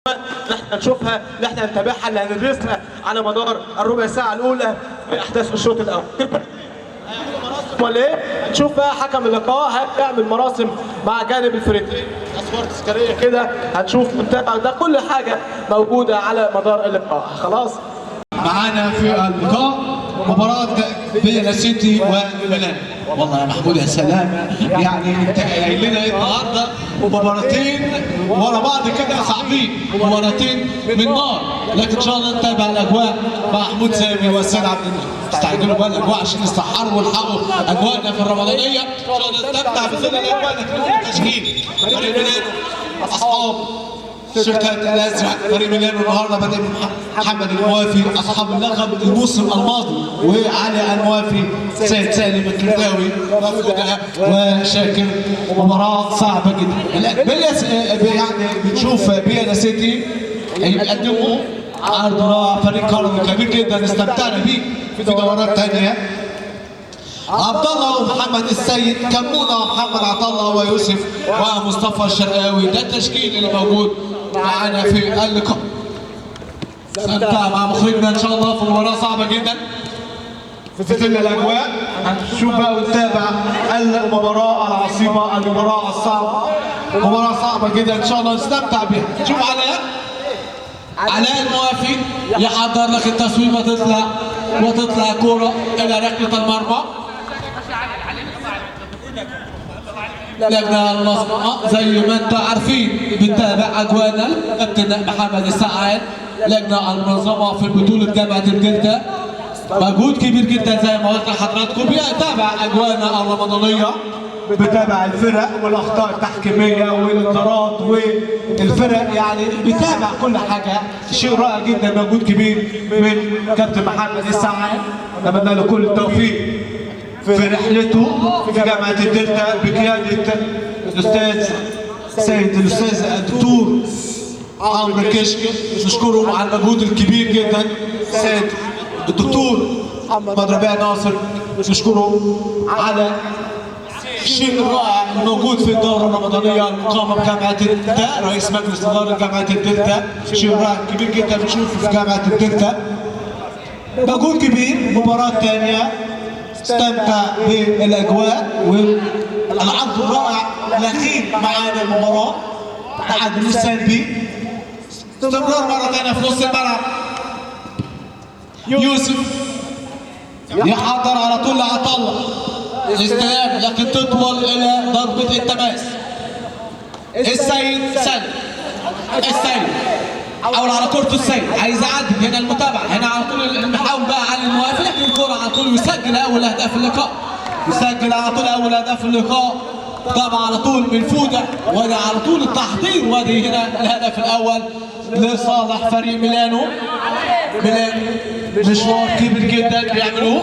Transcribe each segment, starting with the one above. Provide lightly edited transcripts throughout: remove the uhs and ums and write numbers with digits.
احنا نشوفها اللي احنا نتابعها اللي هندرسها على مدار الربع ساعه الاولى في احداث الشوط الاول. امال ايه؟ نشوف بقى حكم اللقاء هيعمل مراسم مع جانب الفريقين، اصوات تذكاريه كده، هنشوف نتابع ده كل حاجه موجوده على مدار اللقاء. خلاص معانا في اللقاء مباراة بين السيتي وميلان. والله يا محمود يا سلام، يعني انت قايل لنا النهارده مباراتين ورا بعض كده صعبين، مباراتين من نار، لكن ان شاء الله نتابع الاجواء مع محمود سامي والسيد عبد الله. استعجلوا بقى الاجواء عشان يستحروا والحقوا اجواءنا في الرمضانيه، ان شاء الله نستمتع بظل الاجواء. لكن التشكيل فريق ميلان اصحاب الشركات الازرق، فريق ميلان النهارده بدا محمد الموافي اصحاب اللقب الموسم الماضي، وعلي الموافي، سيد سالم الكرداوي وشاكر. مباراه صعبه جدا. يعني بنشوف بيانا سيتي يقدموا عرض رائع، فريق كروي كبير جدا استمتعنا بيه في دورات ثانيه. عبد الله ومحمد السيد، كمونه ومحمد عطا الله ويوسف ومصطفى الشرقاوي، ده التشكيل اللي موجود معانا في اللقاء. نستمتع مع مخرجنا ان شاء الله في مباراه صعبه جدا في ظل الاجواء. هنشوف بقى ونتابع المباراه العصيبه، المباراه الصعبه، مباراه صعبه جدا ان شاء الله نستمتع بها. نشوف علاء الموافي يحضر لك التصوير وتطلع كوره الى ركله المرمى. لجنة المنظمة زي ما انتم عارفين بنتابع اجواءنا، كابتن محمد السعاد، لجنة المنظمة في بطولة جامعة الدلتا، مجهود كبير جدا زي ما قلت لحضراتكم، بيتابع اجواءنا الرمضانية، بيتابع الفرق والاخطاء التحكيمية والانذارات والفرق، يعني بيتابع كل حاجة. شيء رائع جدا، مجهود كبير من كابتن محمد السعاد، نتمنى له كل التوفيق في رحلته في جامعة الدلتا بقيادة الأستاذ الدكتور عمرو كشك. نشكره على المجهود الكبير جدا السيد الدكتور محمد ربيع ناصر، نشكره على الشيء الرائع الموجود في الدورة الرمضانية المقامة بجامعة الدلتا، رئيس مجلس إدارة جامعة الدلتا. شيء رائع كبير جدا بنشوفه في جامعة الدلتا، مجهود كبير. مباراة ثانية استمتع بالاجواء والعرض الرائع الاخير معانا المباراه، التعادل السلبي، استمرار مره ثانيه في نص الملعب. يوسف يحضر على طول لعطا الله، الاستلام لكن تطول الى ضربه التماس. السيد حاول على كورته، السيد عايز يعدي، هنا المتابعه، هنا على طول المحاول بقى على الموافق، لكن الكوره على طول يسجل اول اهداف اللقاء، يسجل على طول اول اهداف اللقاء. طبعا على طول من فوده، وادي على طول التحضير، وادي هنا الهدف الاول لصالح فريق ميلانو. ميلان مشوار كبير جدا بيعملوه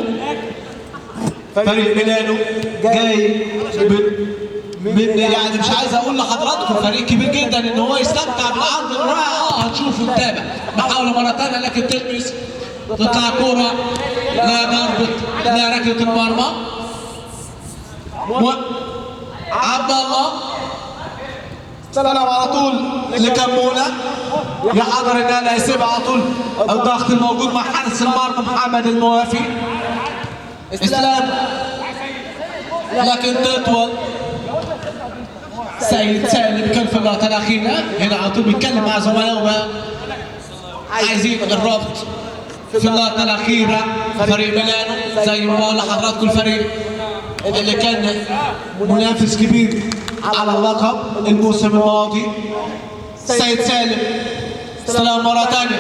فريق ميلانو، جاي يعني مش عايز اقول لحضراتكم فريق كبير جدا ان هو يستمتع بالعرض الرائع. هنشوف ونتابع محاولة مرة ثانية، لكن تلمس، تطلع كورة لا ضربة لا ركلة المرمى. عبد الله سلام على طول لكمونة، يحضر النهاية، يسيبها على طول. الضغط الموجود مع حارس المرمى محمد الموافي، استلام لكن تطول. سيد سالم كان في اللقطة الأخيرة، هنا على طول بيتكلم مع زملائه عايزين الربط في اللقطة الأخيرة. فريق ميلانو زي ما بقول لحضراتكم الفريق اللي كان منافس كبير على اللقب الموسم الماضي. سيد سالم استلام مرة ثانية،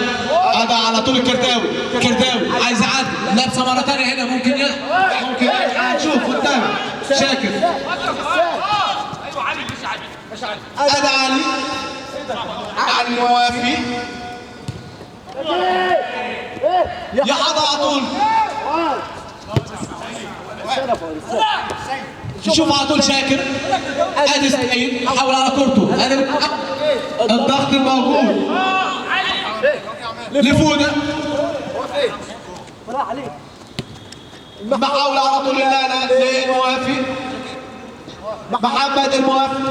هذا على طول الكرداوي عايز يعدي، لابسة مرة ثانية، هنا ممكن هنشوف قدامه شاكر. هذا علي موافي يحضر على طول، شوف على طول شاكر، ادي سعيد حاول على كورته، الضغط الموجود لفوده، محاولة على طول للموافي، محمد الموافي،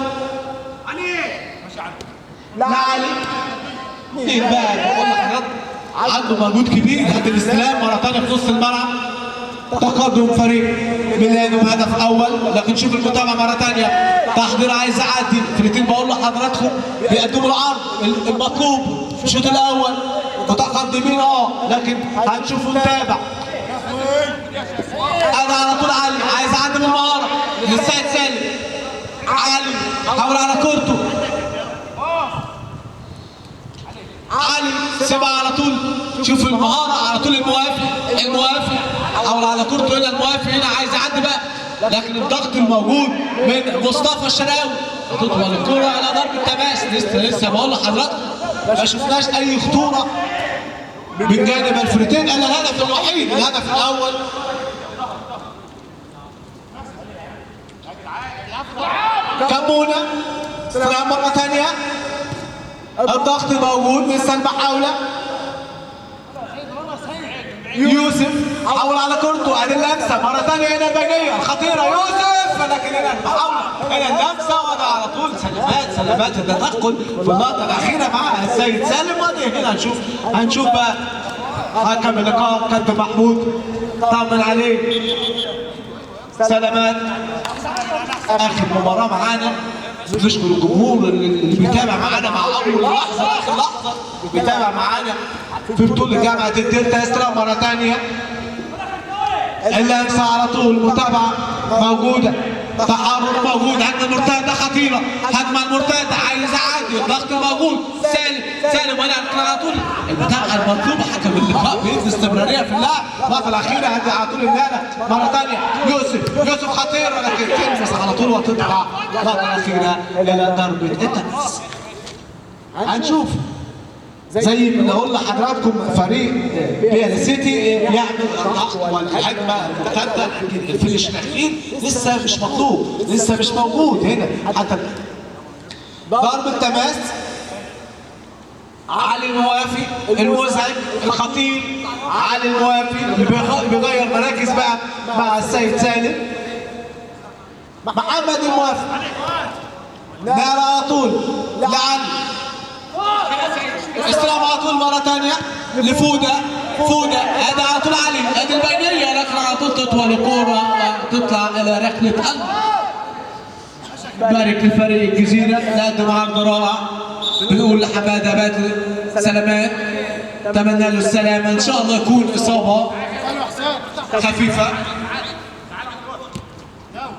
لا علي مين بقى بقول لحضرتك عنده مجهود كبير عند الاستلام مره ثانيه في نص الملعب. تقدم فريق ميلانو بهدف اول، لكن شوف المتابعه مره ثانيه. تحضير عايز يعدي، فرقتين بقول لحضراتكم بيقدموا العرض المطلوب في الشوط الاول متقدمين لكن هنشوف ونتابع. انا على طول علي عايز اعدي بالمهاره للسيد سالم. علي حاول على كورته، علي سيبها على طول. شوف المهاره على طول. الموافق حاول على كورته هنا. الموافق هنا عايز يعدي بقى، لكن الضغط الموجود من مصطفى الشراوي تطول الكوره على ضربه تماس. لسه بقول لحضراتكم ما شفناش اي خطوره من جانب الفريقين الا الهدف الوحيد، الهدف الاول. كمونه استلام مره ثانيه، الضغط موجود من سلمى حاوله. يوسف حاول على كورته، ادي اللمسه مره ثانيه هنا البينيه الخطيره يوسف، لكن هنا المحاوله هنا اللمسه وده على طول سلامات التدخل في اللقطه الاخيره مع السيد سالم. وادي هنا هنشوف بقى حكم اللقاء كابتن محمود طمن عليه. سلامات اخر مباراه معانا، نشكر الجمهور اللي بيتابع معانا مع اول لحظه لاخر لحظه بيتابع معانا في بطوله جامعه الدلتا. استلام مره ثانيه، اللمسه على طول، متابعه موجوده، تحرك موجود، عندنا مرتده خطيره، هجمه المرتده عايز يعدي، الضغط موجود. سالم ولا على طول المتابعه المطلوبه. حكم اللقاء بيدي استمراريه في اللعب. اللقطه الاخيره هدي على طول النقله مره ثانيه. يوسف خطيره لكن تلمس على طول وتطلع. اللقطه الاخيره الى ضربه التماس. هنشوف زي ما اقول لحضراتكم فريق ريال سيتي يعمل الضغط والهجمه المرتده. الفينش الاخير لسه مش مطلوب، لسه مش موجود هنا. حتى ضربه تماس. علي الموافي المزعج الخطير، علي الموافي اللي بيغير مراكز بقى مع السيد سالم. محمد الموافي نار على طول لعلي، استلام على طول مره ثانيه لفوده. ادي على طول علي، ادي البينيه، لكن على طول تطول الكوره وتطلع الى ركله قلب. بارك لفريق الجزيره، قدم عرض رائع. بنقول لحماده بدر سلامات، اتمنى له السلامه، ان شاء الله يكون اصابه خفيفه.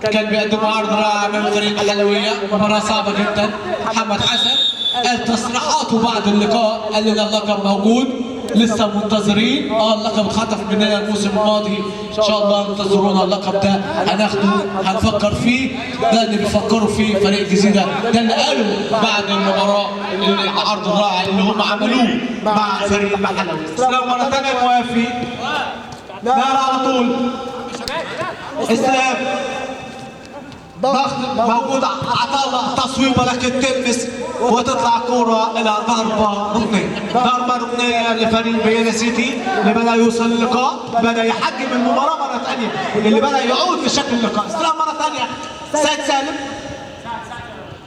كان بيقدم عرض رائع امام فريق الحلويه، مباراه صعبه جدا. محمد حسن قال تصريحاته بعد اللقاء، قال لنا اللقب موجود، لسه منتظرين. اللقب اتخطف مننا الموسم الماضي، ان شاء الله انتظرونا اللقب ده هناخده، هنفكر فيه. ده اللي بيفكروا فيه فريق الجزيره، ده اللي قالوا بعد المباراه العرض الرائع اللي هم عملوه مع فريق الحلوي. استلام مره ثانيه موافي، نار على طول، استلام، ضغط موجود. عطله تصويبه لكن تلمس وتطلع كوره الى ضربه ركنيه لفريق ريال سيتي اللي بدا يوصل اللقاء، بدا يحجم المباراه مره ثانيه، اللي بدا يعود لشكل اللقاء. استلام مره ثانيه سيد سالم،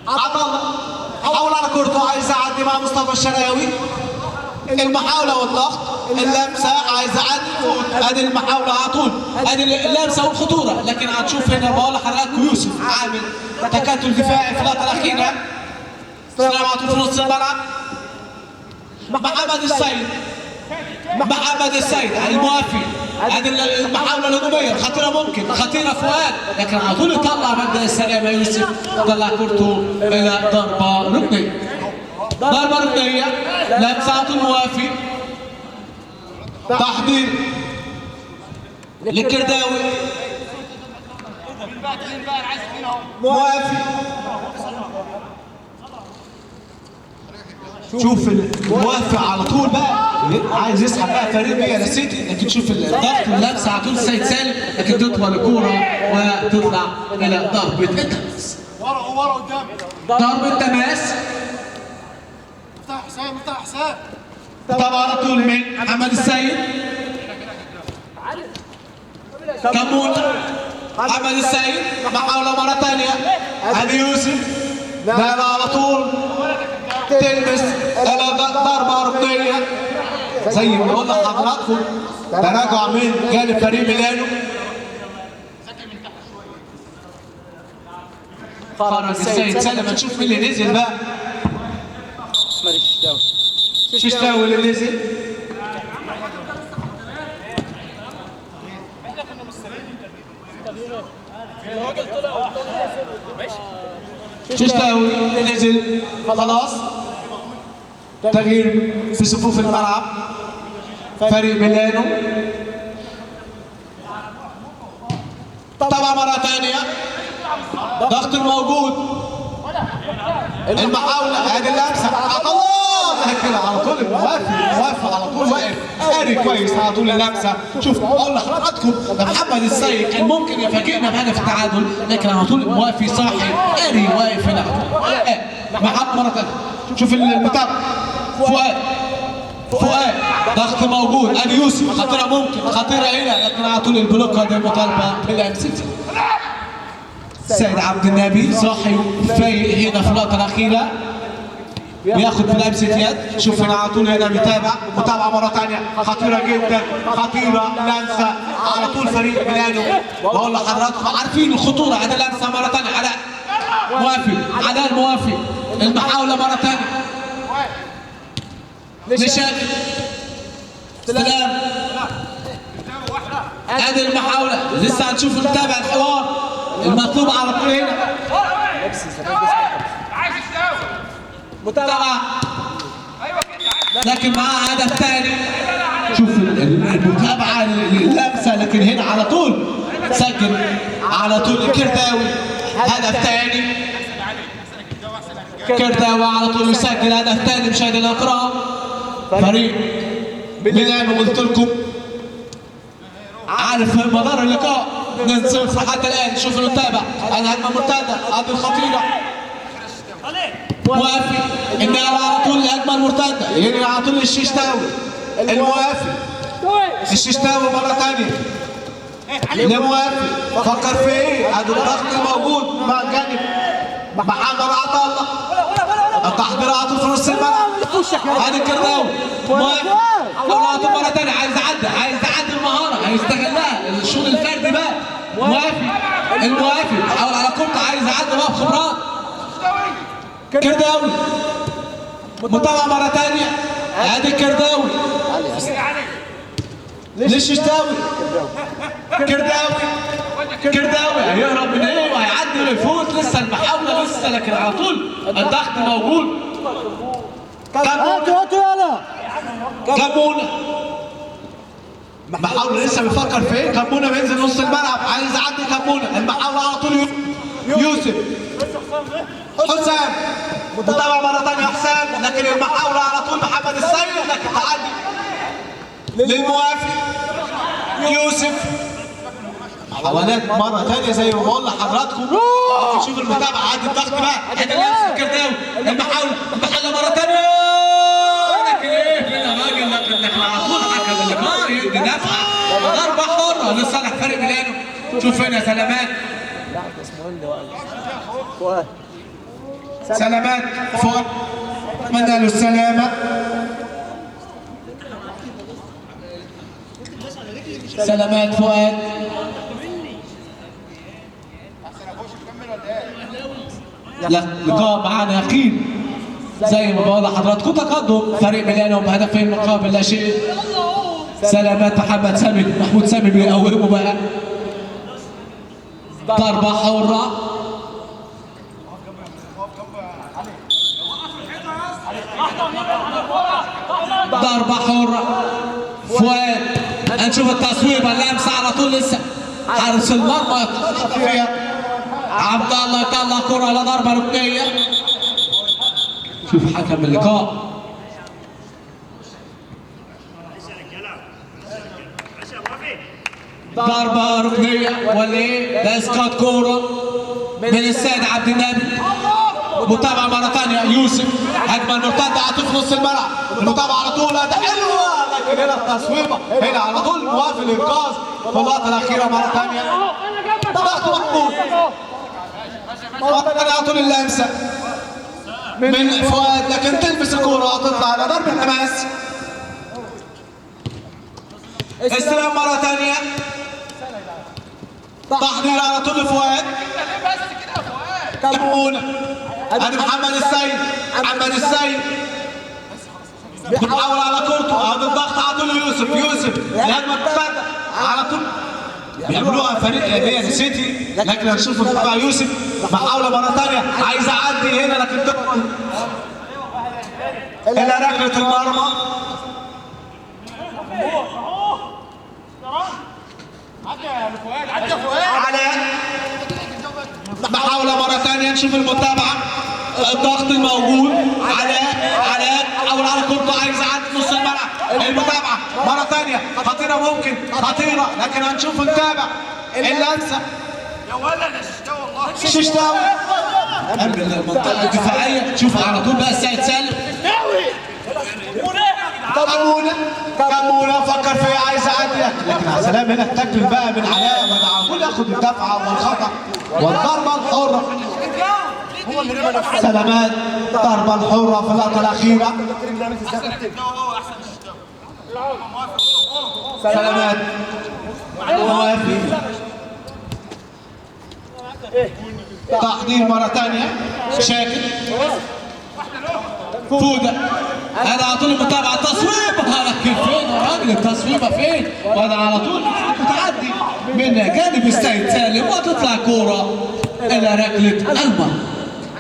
عطله حاول على كورته، عايز يعدي مع مصطفى الشراوي. المحاوله والضغط، اللمسه عايز يعدي، ادي المحاوله على طول، ادي اللمسه والخطوره. لكن هنشوف هنا بقول لحضراتكم يوسف عامل تكتل دفاعي في اللقطه الاخيره. استلام على طول في نص الملعب. محمد السيد الموافي، ادي المحاوله الهجوميه الخطيره، ممكن خطيره فؤاد، لكن على طول يطلع مبدا السلامه يوسف، طلع كورته الى ضربه ركنيه. لمسه على طول موافي، تحضير للكرداوي، موافي. شوف الموافي على طول بقى عايز يسحب بقى فريق ريال سيتي، لكن شوف الضغط واللمسه على طول السيد سالم، لكن تطول الكوره وتطلع الى ضربه التماس. ورا قدام، ضربه تماس. مفتاح حسام طبعا على طول من محمد السيد. كمون محمد السيد، محاولة مرة ثانية، هذه يوسف، نال على طول، تلمس إلى ضربة زي ما بقول لحضراتكم تراجع من جانب فريق ميلانو. خرج السيد سلم. هنشوف مين اللي نزل بقى. ششتاوي اللي نزل. ششتاوي نزل خلاص. تغيير في صفوف الملعب فريق ميلانو. طبعا مرة ثانية ضغط الموجود. المحاولة هذه اللمسة الله كده على طول موافق على طول واقف قاري كويس على طول اللمسة. شوف اقول لحضراتكم ده محمد السيد كان ممكن يفاجئنا بهدف التعادل لكن على طول موافي صاحي قاري واقف هنا محمد مرة ثانية. شوف المتابعة فؤاد ضغط موجود. ادي يوسف خطيرة ممكن خطيرة هنا لكن على طول البلوك هذه المطالبة بالام سيتي. سيد عبد النبي صاحي فايق هنا في اللقطة الأخيرة بياخد بلمسة يد. شوف هنا على طول هنا متابعة مرة ثانية خطيرة جدا خطيرة لمسة على طول فريق ميلانو. بقول لحضراتكم عارفين الخطورة. هذه لمسة مرة ثانية علاء موافي المحاولة مرة ثانية نشاد سلام. هذه المحاولة لسه هنشوف نتابع الحوار المطلوب على طول هنا. متابعة لكن معاه هدف ثاني. شوف المتابعة اللمسة لكن هنا على طول سجل على طول الكرداوي هدف ثاني. كرداوي على طول يسجل هدف ثاني. مشاهدينا الكرام فريق ميلانو قلت لكم عارف مدار اللقاء 2-0 حتى الان. شوف المتابع الهجمه مرتده هذه الخطيره موافي انها على طول الهجمه المرتده ينقل على طول الششتاوي الموافي. الششتاوي مره ثانيه لموافي فكر في ايه. هذا الضغط الموجود مع جانب محمد عطا الله. التحضيرات في نص الملعب. هذا الكرداوي موافي حاول مره ثانيه عايز يعدي المهاره هيستغلها الشغل الفردي بقى. الموافي حاول على كورته عايز يعدي بقى بخبرات. كرداوي متابعه مره ثانيه. هذا الكرداوي للششتاوي. كرداوي هيهرب من ايه وهيعدي ويفوت. لسه المحاوله لسه لكن على طول الضغط موجود. كمونة محاولة لسه بيفكر في ايه. كمونة بينزل نص الملعب عايز يعدي كمونة. المحاولة على طول يوسف حسام. متابعة مرة ثانية حسام لكن المحاولة على طول محمد السيد لكن تعدي للموافي يوسف. محاولات مرة ثانية زي ما بقول لحضراتكم. شوف المتابعة عادي الضغط بقى. هذا لمسة الكرداوي المحاولة مرة ثانية لكن ايه فينا راجل لكن احنا على طول حكم اللقاء يدي دفعة ضربة حرة لصالح فريق ميلانو. شوف هنا سلامات فؤاد اتمنى له السلامة. سلامات فؤاد لا لقاء معانا يقين زي ما بقول لحضراتكم تقدم فريق ميلانو بهدفين مقابل لا شيء. سلامات محمود سامي بيقومه بقى. ضربة حرة فؤاد. هنشوف التصويبة اللمسة على طول لسه حارس المرمى فيها عبد الله يطلع كرة على ضربة ركنية. شوف حكم اللقاء ضربة ركنية ولا ايه؟ ده اسقاط كورة من السيد عبد النبي. متابعة مرة ثانية يوسف هجمة المرتدة عاطف نص الملعب. المتابعة على طول ده حلوة لكن هنا التصويبة هنا على طول موافق الإنقاذ في اللقطة الأخيرة مرة ثانية. ضغط محمود على طول اللمسة من فؤاد لكن تلبس الكورة وتطلع على ضربة تماس. استلام مرة ثانية. تحضير على طول فؤاد. كمون. ادي محمد السيد. محمد السيد بيحاول على كورته. ادي الضغط على طول يوسف الهجمة بتبدأ على طول. بيعملوها فريق بي سيتي، لكن هنشوف بقى يوسف محاولة مرة ثانية عايز يعدي هنا لكن إلى ركلة المرمى. علاء محاولة مرة ثانية نشوف المتابعة. الضغط الموجود. علاء حاول على كورته عايز يعدي نص الملعب. المتابعة مرة ثانية خطيرة ممكن خطيرة لكن هنشوف نتابع اللمسة. يا ولد الشتاوي والله ششتاوي قبل المنطقة الدفاعية. شوف على طول بقى السيد سالم. كمونة فكر فيها عايز يعدي لكن على سلام هنا التكل بقى من علاء وعلى طول ياخد الدفعة والخطأ والضربة الحرة. سلامات ضربة الحرة في اللقطة الأخيرة. سلامات موافي. تحضير مرة ثانية. شاكر فودة. هذا على طول المتابعة. تصويبها لكن فين يا راجل التصويبة فين؟ وهذا على طول بتعدي من جانب السيد سالم وتطلع كورة إلى ركلة المرمى.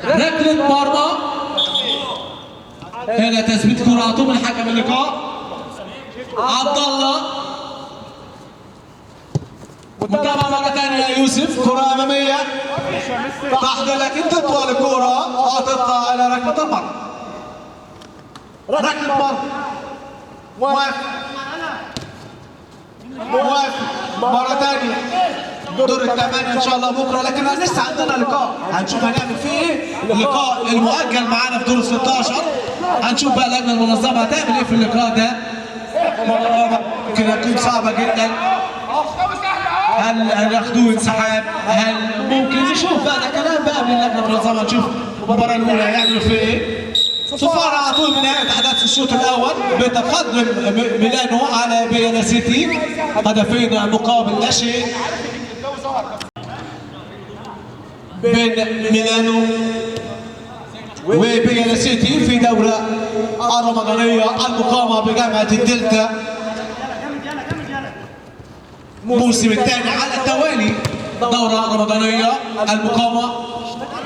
ركلة مرمى. هنا تثبيت كرة على طول من حكم اللقاء عبد الله. متابعة مرة ثانية يا يوسف. كرة أمامية تحضر لكن تطول الكرة وتطلع إلى ركلة المرمى. ركلة مرمى. موافق مرة ثانية. دور الثمانية إن شاء الله بكرة لكن لسه عندنا لقاء هنشوف هنعمل فيه إيه. اللقاء المؤجل معانا في دور 16 هنشوف بقى اللجنة المنظمة هتعمل إيه في اللقاء ده. ممكن هتكون صعبة جدا. هل ياخدوه انسحاب؟ هل ممكن نشوف بقى ده كلام بقى من اللجنة المنظمة نشوف المباراة الأولى هيعملوا فيه إيه. صفارة على طول من نهاية أحداث الشوط الأول بتقدم ميلانو على بيانا سيتي هدفين مقابل لا شيء بين ميلانو وبيانا سيتي في دورة الرمضانية المقامة بجامعة الدلتا الموسم الثاني على التوالي. دورة رمضانية المقامة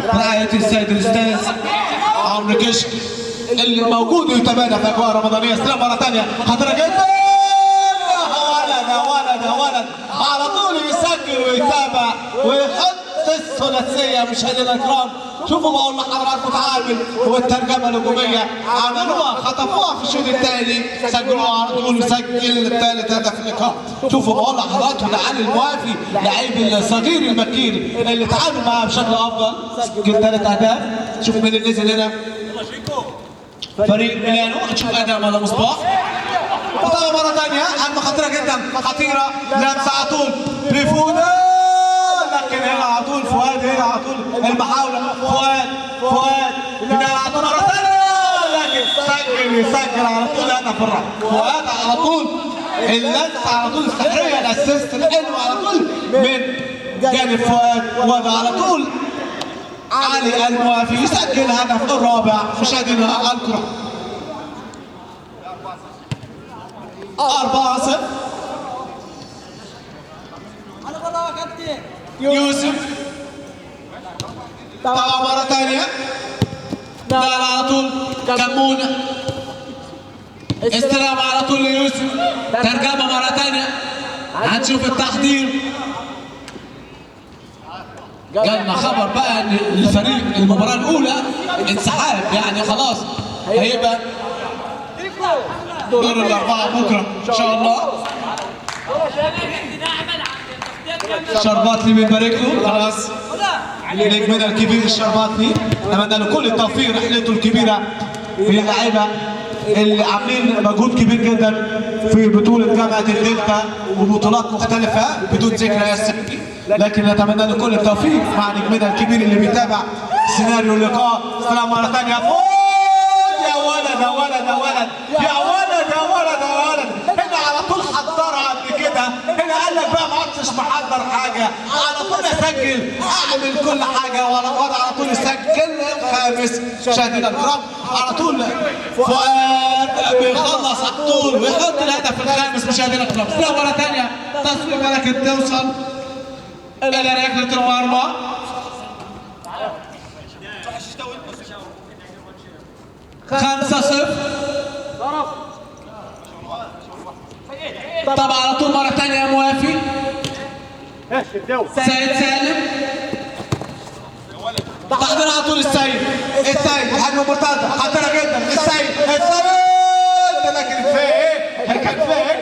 برعاية السيد الأستاذ عمرو كشك اللي موجود ويتابعنا في اجواء رمضانيه. استلام مره ثانيه خطيره جدا. ولد على طول يسجل ويتابع ويحط الثلاثيه. مشاهدينا الكرام شوفوا بقول لحضراتكم تعامل والترجمه الهجوميه عملوها خطفوها في الشوط الثاني سجلوها على طول وسجل الثالث هدف اللقاء. شوفوا بقول لحضراتكم لعلي الموافي لعيب الصغير المكير اللي تعامل معاه بشكل افضل سجل 3 اهداف. شوف مين اللي نزل هنا فريق ميلانو. نشوف ادم ولا مصباح. وطبعا مره ثانيه هجمه خطيره جدا خطيره لمسه على طول لفوده لكن هنا على طول فؤاد. هنا على طول المحاوله فؤاد هنا على طول مره ثانيه لكن يسجل على طول هدف الرابع. فؤاد على طول اللمسه على طول السحريه الاسيست الحلو على طول من جانب فؤاد. وهذا على طول علي الموافي يسجل هدف الرابع. مشاهدينا الكرة 4-0. يوسف طبعا مرة ثانية على طول كمونة. استلام على طول ليوسف. ترجمة مرة ثانية هنشوف التحضير. جالنا خبر بقى ان الفريق المباراة الأولى انسحاب يعني خلاص هيبقى دور الأربعة بكرة إن شاء الله. الشرباطلي بنبارك له خلاص نجمنا الكبير الشرباطلي. نتمنى له كل التوفيق رحلته الكبيرة من اللعيبة اللي عاملين مجهود كبير جدا في بطولة جامعة الدلتا وبطولات مختلفة بدون ذكر اسامي لكن نتمنى له كل التوفيق مع نجمنا الكبير اللي بيتابع سيناريو اللقاء. السلام مرة ثانية. يا ولد هنا على طول حضرها ما عدتش محضر حاجه، على طول اسجل، اعمل كل حاجه ولا على طول اسجل. الخامس مشاهدينا الكرام على طول فؤاد بيخلص على طول ويحط الهدف الخامس. مشاهدينا الكرام مره ثانيه تصوير ولكن توصل الى ركله المرمى. 5-0. طبعا على طول مرة ثانية موافي سيد سالم. تحضر على طول السيد هجمة مرتدة خطيرة جدا. السيد لكن في ايه؟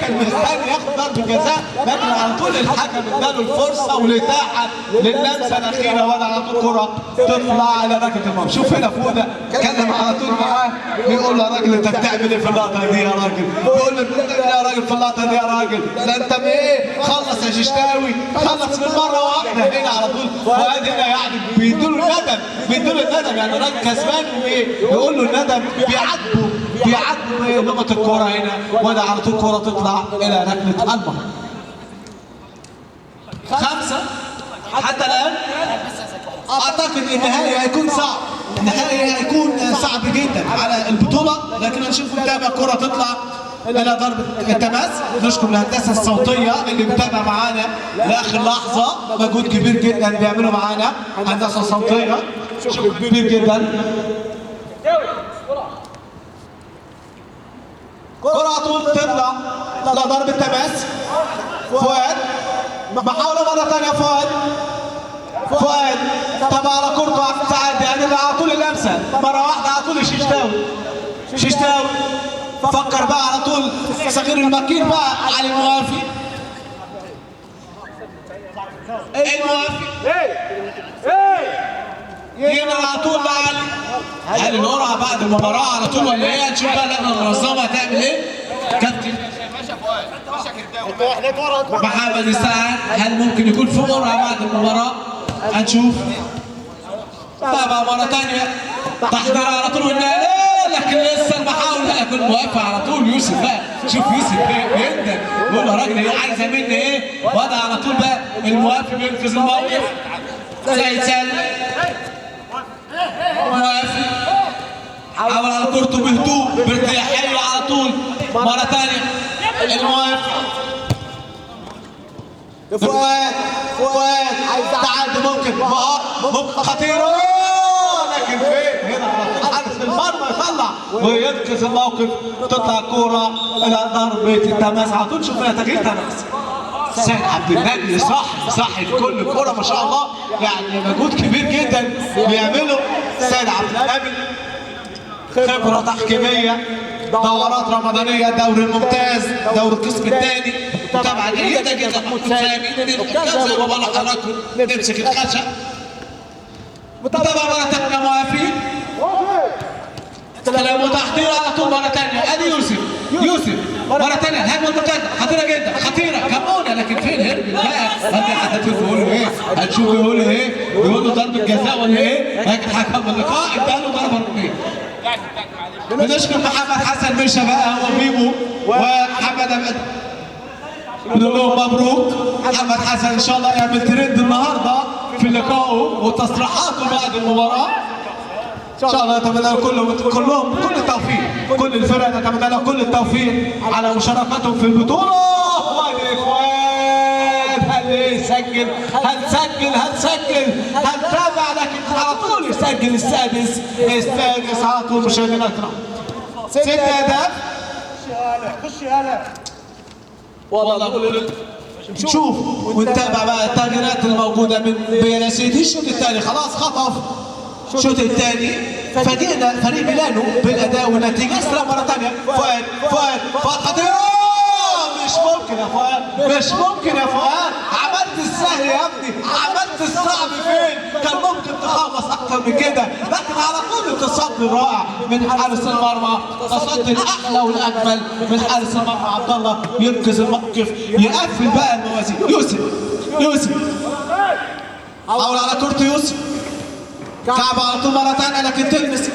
كان مستني ياخد ضربة جزاء، لكن على طول الحكم اداله الفرصة والإتاحة للمسة الأخيرة، ولا على طول كرة تطلع على ركلة المرمى. شوف هنا فوده اتكلم على طول معاه بيقول له يا راجل انت بتعمل ايه في اللقطة دي يا راجل؟ بيقول له بتعمل ايه يا راجل في اللقطة دي يا راجل؟ ده انت بايه؟ خلص يا ششتاوي، خلص من مرة واحدة. هنا على طول فؤاد هنا يعني بيديله الندم يعني راجل كسبان وايه؟ يقول له الندم بيعاتبه لغة الكرة هنا، وده على طول كرة تطلع إلى ركلة المرمى. 5 حتى الآن. أعتقد النهائي هيكون صعب، صعب جدا على البطولة، لكن هنشوف نتابع كرة تطلع إلى ضربة التماس. نشكر الهندسة الصوتية اللي بتتابع معانا لآخر لحظة، مجهود كبير جدا بيعملوا معانا هندسة صوتية، شكر كبير جدا. كرة طول تطلع لضربة تماس. فؤاد محاولة مرة ثانية. فؤاد طبعا على كرته تعدي يعني على طول اللمسة مرة واحدة على طول. ششتاوي فكر بقى على طول صغير المكين بقى علي موافي. يجينا على طول لعلي. هل القرعة بعد المباراة على طول ولا ايه؟ هنشوف بقى اللجنة المنظمة هتعمل ايه؟ كابتن محمد السعد، هل ممكن يكون في قرعة بعد المباراة؟ هنشوف. طبعا مرة ثانية تحضير على طول والنهاية، لكن لسه المحاولة يكون موافق على طول. يوسف بقى شوف يوسف جدا يقول له يا راجل هي عايزة مني ايه؟ وضع على طول بقى الموافق بينقذ الموقف. سيد سالم موافق حاول على كورته بهدوء بارتياحية على طول. مرة ثانية الموافق. فؤاد تعدي ممكن خطيرة، لكن فين هنا حارس المرمى يطلع وينقذ الموقف. تطلع كورة إلى ضربة التماس على طول. شوف هنا تغيير تماس. سيد عبد المجيد صح كل كورة ما شاء الله، يعني مجهود كبير جدا بيعمله سيد عبد المجيد. خبرة تحكيمية، دورات رمضانية، دوري الممتاز، دوري القسم الثاني، متابعة جيدة جدا. محمود سامي زي ما بقول لحضراتكم نمسك الخشب. متابعة مرة ثانية موافقين. كلام وتحضير على طول مرة ثانية. ادي يوسف مرة ثانية هجمة مرتدة خطيرة جدا كمونة، لكن فين هرب بقى؟ هتشوف يقول له ايه؟ هتشوف يقول له ايه؟ يقول له ضربة جزاء ولا ايه؟ لكن حكم اللقاء اداله ضربة ركنية. بنشكر محمد حسن مشا بقى هو بيبو ومحمد أمد، بنقول لهم مبروك. محمد حسن ان شاء الله يعمل ترند النهارده في لقائه وتصريحاته بعد المباراه. ان شاء الله نتمنى لهم كل التوفيق، كل الفرق نتمنى لهم كل التوفيق على مشاركتهم في البطوله. هنسجل هنتابع، لكن على طول يسجل السادس على طول. مشاهدينا الكرام 6 أهداف. خش يالا والله نشوف ونتابع بقى التغييرات الموجوده من بيانسيد. الشوط الثاني خلاص خطف الشوط الثاني، فاجئنا فريق ميلانو بالاداء والنتيجه. استلم مره ثانيه. فؤاد خطيره. مش ممكن يا فؤاد، عملت السهل يا ابني، عملت الصعب فين؟ كان ممكن تخلص اكتر من كده، لكن على طول التصدي الرائع من حارس المرمى، تصدي الاحلى والاجمل من حارس المرمى عبد الله، ينقذ الموقف، يقفل بقى الموازين. يوسف حاول على كورة يوسف، كعب على طول مرة ثانية لكن تلمس.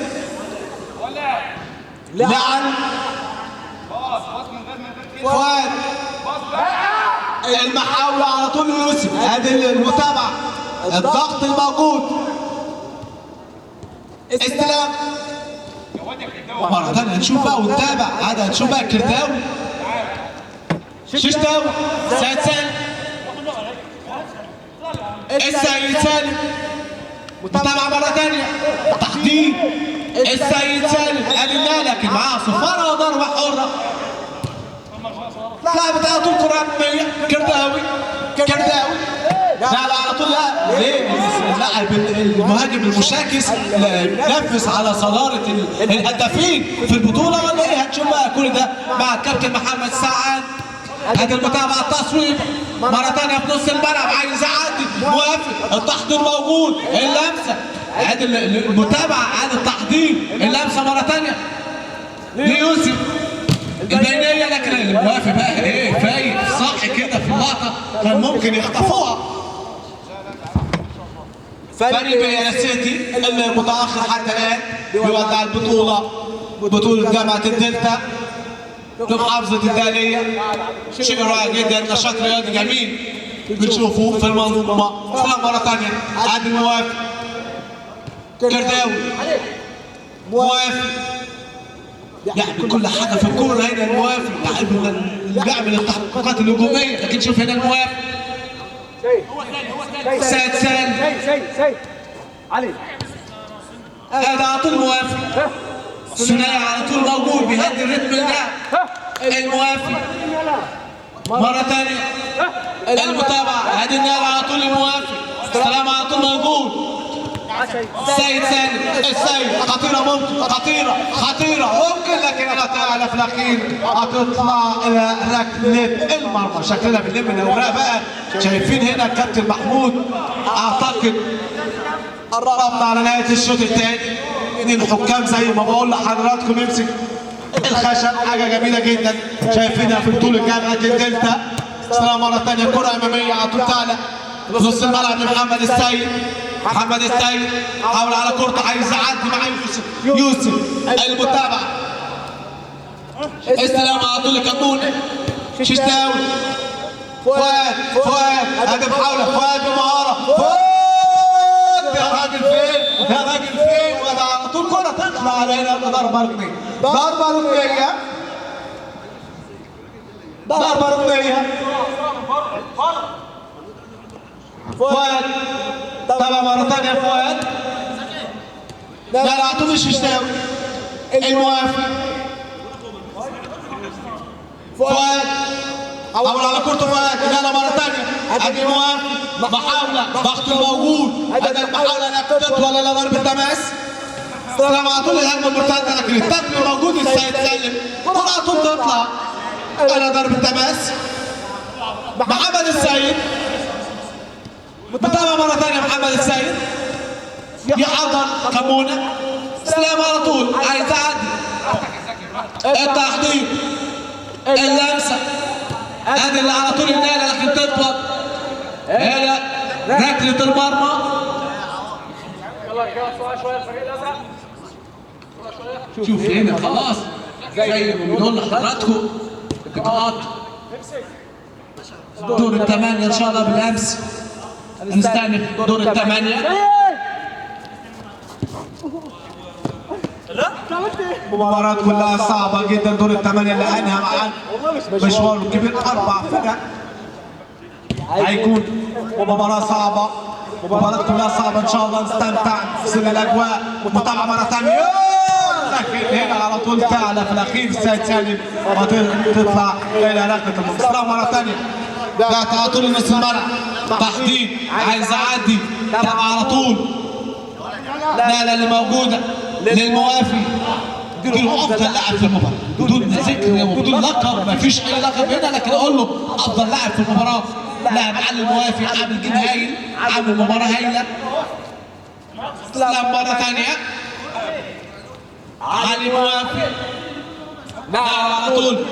لعن فؤاد المحاولة على طول يوسف، ادي المتابعة، الضغط الموجود، استلام مرة ثانية. هنشوف بقى ونتابع، عاد هنشوف بقى كرداوي ششتاوي سيد سالم، السيد سالم متابعة مرة ثانية، تحضير السيد سالم قالنا لكن معاه صفارة وضربة حرة. لا بتاعته الكرة الرقمية كرداوي لا على طول. لا ليه؟ اللاعب المهاجم المشاكس نفس على صدارة الهدافين في البطولة ولا ايه؟ هتشوف بقى كل ده مع الكابتن محمد سعد. ادي المتابعة، التصويب مرة ثانية في نص الملعب، عايز يعدي، موافق، التحضير موجود، اللمسة، ادي المتابعة، ادي التحضير، اللمسة مرة ثانية ليوسف البينية، لكن الموافق بقى ايه؟ فايق صح كده في اللقطة، كان ممكن يخطفوها. فريق بيانا سيتي المتأخر حتى الآن بيودع البطولة، بطولة جامعة الدلتا بمحافظة الدالية. شيء رائع جدا، نشاط رياضي جميل بنشوفه في المنظومة. سلام مرة ثانية، عادل موافق، كرداوي موافق، يعمل كل حاجة في الكورة هنا الموافق، بيعمل التحقيقات الهجومية، لكن شوف هنا الموافق سيد سالم علي هذا على طول موافق، ثنائي على طول موجود بيهدي الريتم اللعب. الموافق مرة ثانية، المتابعة، هذه النار على طول الموافق، السلام على طول موجود. سيد سالم، السيد خطيرة، ممكن خطيرة ممكن، لكن في الأخير هتطلع إلى ركلة المرمى. شكلنا بنلم الأوراق بقى، شايفين هنا الكابتن محمود، أعتقد قربنا على نهاية الشوط الثاني. الحكام زي ما بقول لحضراتكم يمسك الخشب، حاجة جميلة جدا شايفينها في بطولة جامعة الدلتا. سلام مرة ثانية، كرة أمامية على طول تعلى نص الملعب لمحمد السيد. محمد السيد حاول على كورته، عايز يعدي مع يوسف المتابعة، استلام على طول لكمون ششتاوي، فؤاد هذه محاولة، فؤاد بمهارة، فؤاد يا راجل فين وده على طول كرة تطلع علينا ضربة ركنية، ضربة ركنية. فؤاد طبعا مرة ثانية، فؤاد لا اعطوني ششتاوي، الموافق فؤاد حاول على كورته، فؤاد لا مرة ثانية، ادي الموافق، محاولة، ضغط موجود، ادي المحاولة لا تطول ولا لا ضربة تماس. سلام على طول الهجمة المرتدة، لكن التقنية موجود. السيد سالم كرة على طول تطلع ولا ضربة تماس. محمد السيد متابعة مرة ثانية، محمد السيد يحضر كمونة، سلام على طول، عايز يعدي، التحضير، اللمسة، ادي اللي على طول النالة، لكن تطلق هنا ركلة المرمى. شوف هنا خلاص زي ما بنقول لحضراتكم لقاءات دور الثمانية ان شاء الله بالامس هنستأنف دور الثمانية. مباراة كلها صعبة جدا، دور الثمانية اللي انهى مع مشوار كبير، 4 فرق هيكون مباراة صعبة، مباراة كلها صعبة ان شاء الله نستمتع نفصل الاجواء. متابعة مرة ثانية، لكن هنا على طول تعلى في الاخير السيد سالم وتطلع الى ركلة المرمى. مرة ثانية لا تعطل نص الملعب، تحضير، عايز يعدي، تابع على طول، لا اللي موجودة للموافي، بدون افضل لاعب في المباراة، بدون ذكر وبدون لقب، مفيش اي لقب هنا، لكن اقول له افضل لاعب في المباراة لاعب علي الموافي، عامل جيم هايل، عامل مباراة هايلة. سلام مرة ثانية، علي موافي، على طول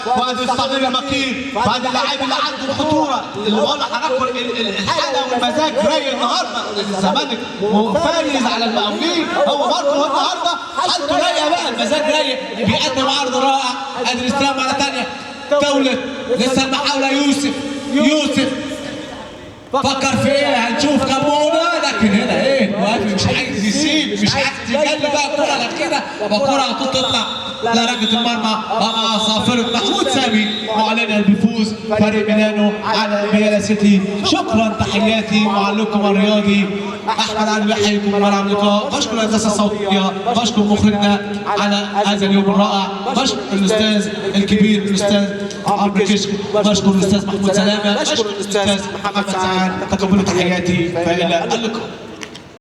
فؤاد الصغير المكين، فؤاد اللاعب اللي عنده الخطوره، اللي بقول لحضراتكم الحاله والمزاج رايق النهارده. الزمالك فايز على المقاولين، هو برضه النهارده حالته رايقه بقى، المزاج رايق، بيقدم عرض رائع. ادي الاستلام مره ثانيه، دولة لسه المحاولة يوسف فكر في ايه؟ هنشوف كمونة، لكن هنا ايه؟ وافي مش عايز يسيب، مش عايز يجلي بقى الكرة الأخيرة، والكرة على طول تطلع لركلة المرمى مع صافرة محمود سامي معلنا بفوز فريق ميلانو على فيالا سيتي. شكرا، تحياتي معلقكم الرياضي احمد علي، يحييكم من ملعب اللقاء. بشكر الهندسه الصوتيه، بشكر مخرجنا على هذا اليوم الرائع، بشكر الاستاذ الكبير الاستاذ عمرو كشك، بشكر الاستاذ محمود سلامه، بشكر الاستاذ محمد سعد. تقبلوا تحياتي، فالى اللقاء.